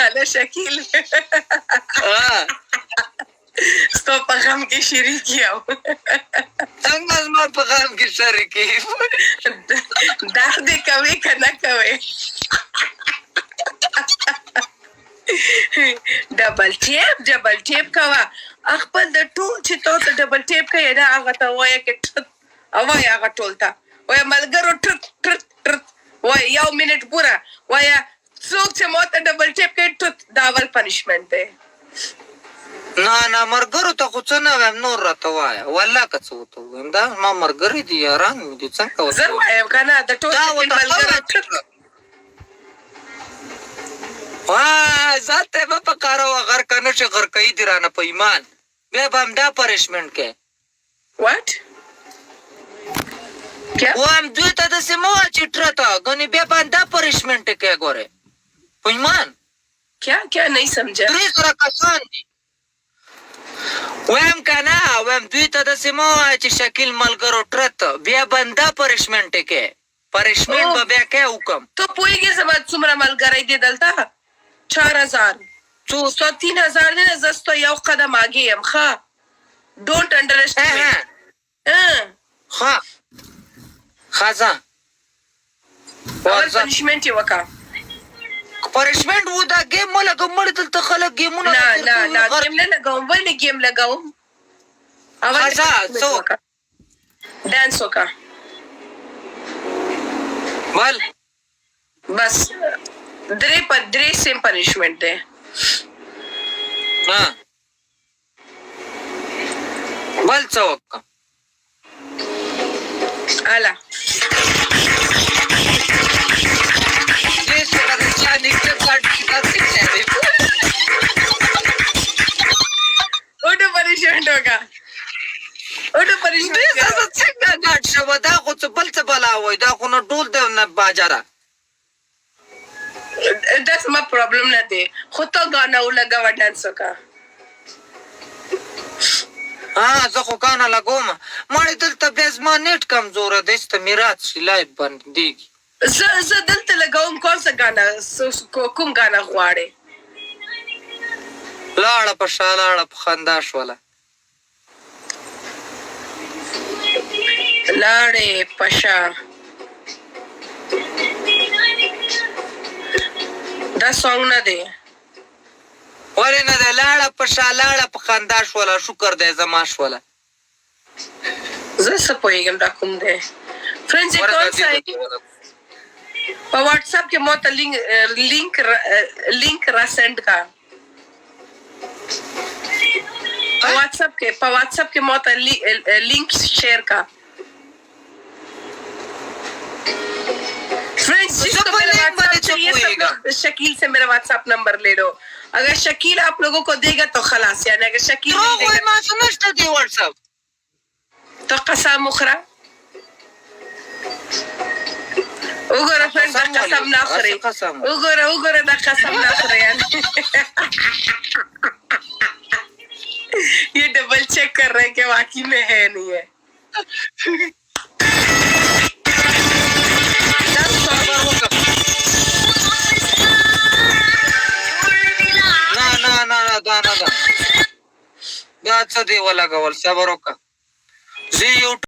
هلا شکیل ستا په غم کې شریک یم څنګه زما په غم کې شریک یې درد یې کوې که نه کوې ډبل ټیپ کوه خپل د ټول چې تو ته ډبل ټیپ کوې نه هغه ته ووایه کې ټرت وایه هغه ټول ته وایه ملګرو ټرت ټرت ټرت وایه 1 منټ پوره وایه څوک چې ما ته ډبل ټیپ کوي ټرت دا اول پنشمنټ دی نه ملګرو ته خو څه نه وایم نور راته وایه والله که څه ورته ووایم دا زما ملګري دي یاران مې دي څنګه زه وایم که نه د ټول ملګرو ځان ته به په کاره وه غرقه نه شي غرقوي دي رانه په ایمان بیا به همدا پنشمنټ کوې واټ وایم دوی ته داسې مه وایه چې ټرته ګنې بیا به همدا پنشمنټ یې کوې ګورې په ایمان کیا نہیں سمجھا 300 کسان دي وایم که نه وایم دوی ته داسې مه وایه چې شکیل ملګرو ټرته بیا به همدا پنشمنټ یې کوې پنشمنټ به بیا کوې حکم ته پوهېږې زما څومره ملګری دی دلته 4000 ستا 3000 دی نه زه ستا یو قدم آګې یم ښه ډونټ انډرسټیمیټ ښه ځه اول پنشمنټ یې وکړه پنشمنټ و دا ګیم مه لګوم مړ دلته خلک ګیمونه نه ګیم نه لګوم ولې ګیم لګوم اول ډانس وکړه بل بس درې سیم پنشمنټ دی بل څه وکړه اله اوټو پنشمنټ وکړه اوټو پنشمنټ څنګه ګاډ شوه دا خو څه بل څه بلا وایي دا خو نه ډول دی نه باجره داس ما پرابلم نه دی خو ته ګانا ولګوه ډانس وکړه زه خو ګانا لګوم مړې دلته بیا زما نیټ کمزوره دی سته میرات شي لایف بندېږي زه دلته لګوم کون څه ګانا کوم ګانا غواړې لاړه په شا لاړه په خندا شوله لاړې په شا دا سونګ نه دی ولې نه دی لاړه په شا لاړه په خندا شوله شکر دی زما شوله زه څه پوهېږم دا کوم دی فرینډ یې کون څه په واټساپ کې ما ته لینک را سینډ کا په واټساپ کې ما ته لینک شیئر کا फ्रेंड्स जिसको मेरा व्हाट्सएप चाहिए सब लोग शकील से मेरा व्हाट्सएप नंबर ले लो अगर शकील आप लोगों को देगा तो खलास यानी अगर शकील नहीं देगा तो कसम उखरा وګوره فرینډ دا قسم نه خوري وګوره دا قسم نه خوري ये डबल चेक कर रहे हैं कि वाकई में है नहीं है دا څه دی ولګول صبر وکړه زه یو